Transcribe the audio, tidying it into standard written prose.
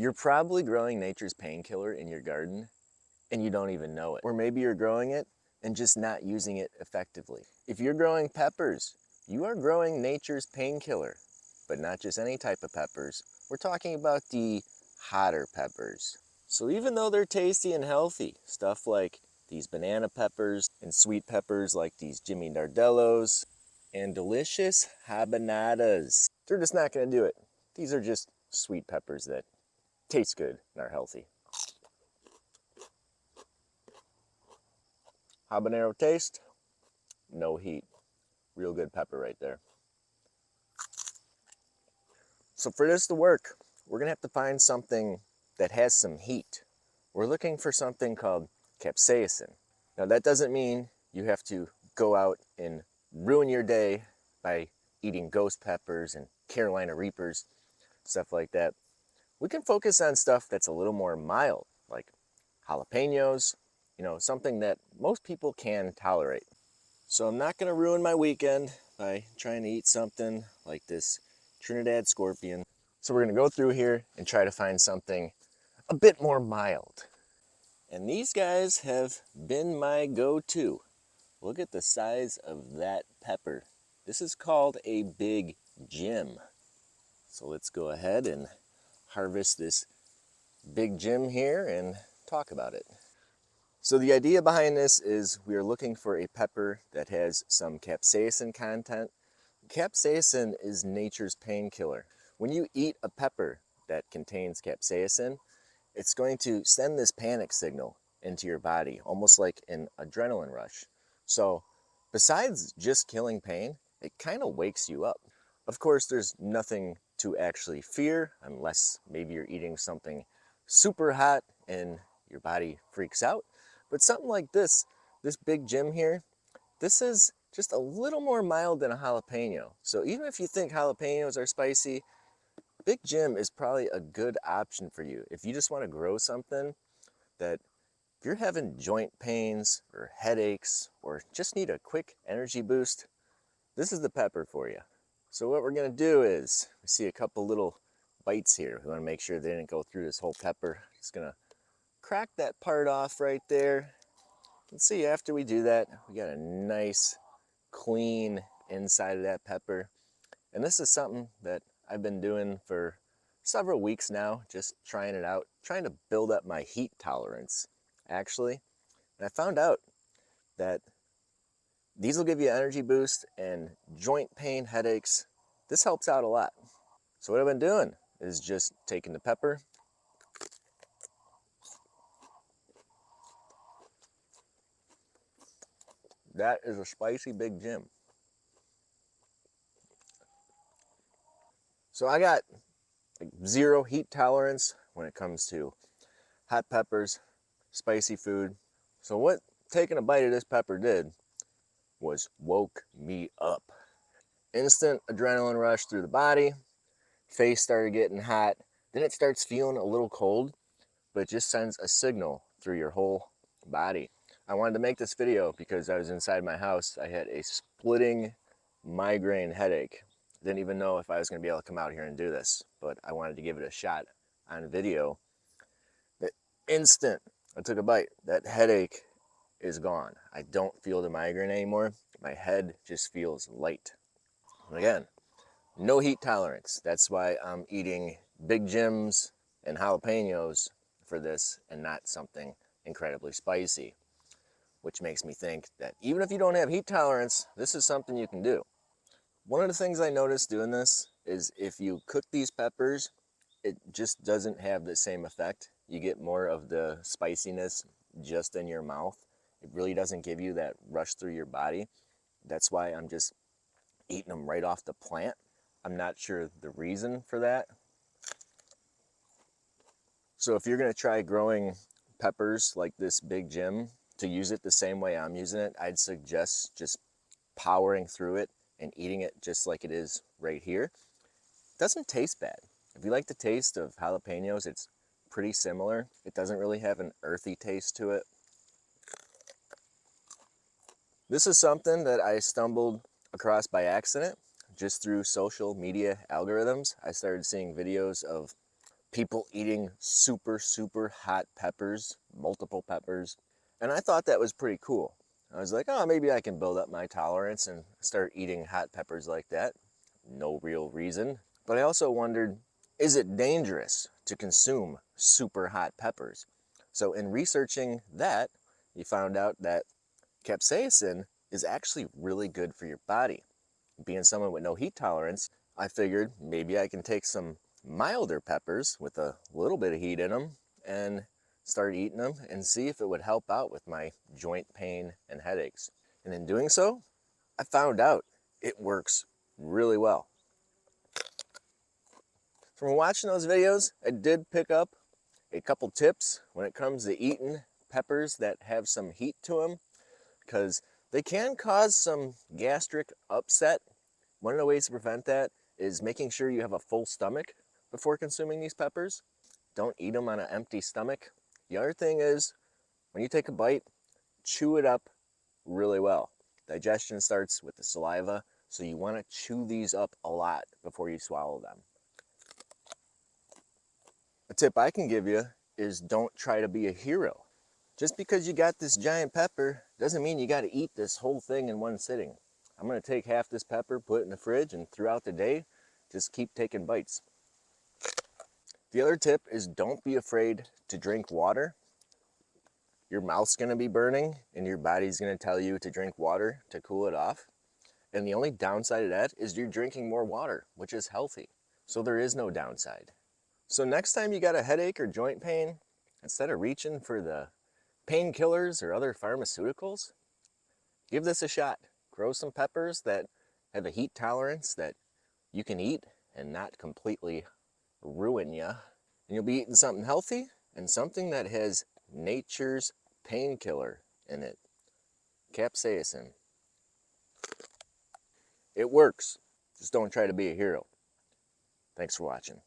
You're probably growing nature's painkiller in your garden and you don't even know it. Or maybe you're growing it and just not using it effectively. If you're growing peppers, you are growing nature's painkiller, but not just any type of peppers. We're talking about the hotter peppers. So even though they're tasty and healthy, stuff like these banana peppers and sweet peppers like these Jimmy Nardellos and delicious habanadas, they're just not going to do it. These are just sweet peppers that taste good and are healthy. Habanero taste, no heat. Real good pepper right there. So for this to work, we're gonna have to find something that has some heat. We're looking for something called capsaicin. Now that doesn't mean you have to go out and ruin your day by eating ghost peppers and Carolina Reapers, stuff like that. We can focus on stuff that's a little more mild, like jalapenos, something that most people can tolerate. So I'm not gonna ruin my weekend by trying to eat something like this Trinidad scorpion. So we're gonna go through here and try to find something a bit more mild. And these guys have been my go-to. Look at the size of that pepper. This is called a Big Jim. So let's go ahead and harvest this Big Jim here and talk about it. So the idea behind this is we are looking for a pepper that has some capsaicin content. Capsaicin is nature's painkiller. When you eat a pepper that contains capsaicin, it's going to send this panic signal into your body, almost like an adrenaline rush. So besides just killing pain, it kind of wakes you up. Of course, there's nothing to actually fear unless maybe you're eating something super hot and your body freaks out. But something like this Big Jim here, this is just a little more mild than a jalapeno. So even if you think jalapenos are spicy, Big Jim is probably a good option for you. If you just want to grow something that, if you're having joint pains or headaches or just need a quick energy boost, this is the pepper for you. So what we're gonna do is, we see a couple little bites here. We wanna make sure they didn't go through this whole pepper. Just gonna crack that part off right there. And see, after we do that, we got a nice, clean inside of that pepper. And this is something that I've been doing for several weeks now, just trying it out, trying to build up my heat tolerance, actually. And I found out that these will give you an energy boost and joint pain, headaches. This helps out a lot. So what I've been doing is just taking the pepper, that is a spicy Big Jim. So I got like zero heat tolerance when it comes to hot peppers, spicy food. So what taking a bite of this pepper did was woke me up. Instant adrenaline rush through the body, face started getting hot, then it starts feeling a little cold, but it just sends a signal through your whole body. I wanted to make this video because I was inside my house. I had a splitting migraine headache. Didn't even know if I was going to be able to come out here and do this, but I wanted to give it a shot on video. The instant I took a bite, that headache is gone. I don't feel the migraine anymore. My head just feels light. And again, no heat tolerance. That's why I'm eating Big Jims and jalapenos for this and not something incredibly spicy, which makes me think that even if you don't have heat tolerance, this is something you can do. One of the things I noticed doing this is if you cook these peppers, it just doesn't have the same effect. You get more of the spiciness just in your mouth. It really doesn't give you that rush through your body. That's why I'm just eating them right off the plant. I'm not sure the reason for that. So if you're gonna try growing peppers like this Big Jim to use it the same way I'm using it, I'd suggest just powering through it and eating it just like it is right here. It doesn't taste bad. If you like the taste of jalapenos, it's pretty similar. It doesn't really have an earthy taste to it. This is something that I stumbled across by accident just through social media algorithms. I started seeing videos of people eating super, super hot peppers, multiple peppers. And I thought that was pretty cool. I was like, oh, maybe I can build up my tolerance and start eating hot peppers like that. No real reason. But I also wondered, is it dangerous to consume super hot peppers? So in researching that, you found out that capsaicin is actually really good for your body. Being someone with no heat tolerance, I figured maybe I can take some milder peppers with a little bit of heat in them and start eating them and see if it would help out with my joint pain and headaches. And in doing so, I found out it works really well. From watching those videos, I did pick up a couple tips when it comes to eating peppers that have some heat to them, because they can cause some gastric upset. One of the ways to prevent that is making sure you have a full stomach before consuming these peppers. Don't eat them on an empty stomach. The other thing is, when you take a bite, chew it up really well. Digestion starts with the saliva, so you want to chew these up a lot before you swallow them. A tip I can give you is don't try to be a hero. Just because you got this giant pepper doesn't mean you got to eat this whole thing in one sitting. I'm going to take half this pepper, put it in the fridge, and throughout the day, just keep taking bites. The other tip is don't be afraid to drink water. Your mouth's going to be burning and your body's going to tell you to drink water to cool it off. And the only downside of that is you're drinking more water, which is healthy. So there is no downside. So next time you got a headache or joint pain, instead of reaching for the painkillers or other pharmaceuticals, give this a shot. Grow some peppers that have a heat tolerance that you can eat and not completely ruin you. And you'll be eating something healthy and something that has nature's painkiller in it, capsaicin. It works. Just don't try to be a hero. Thanks for watching.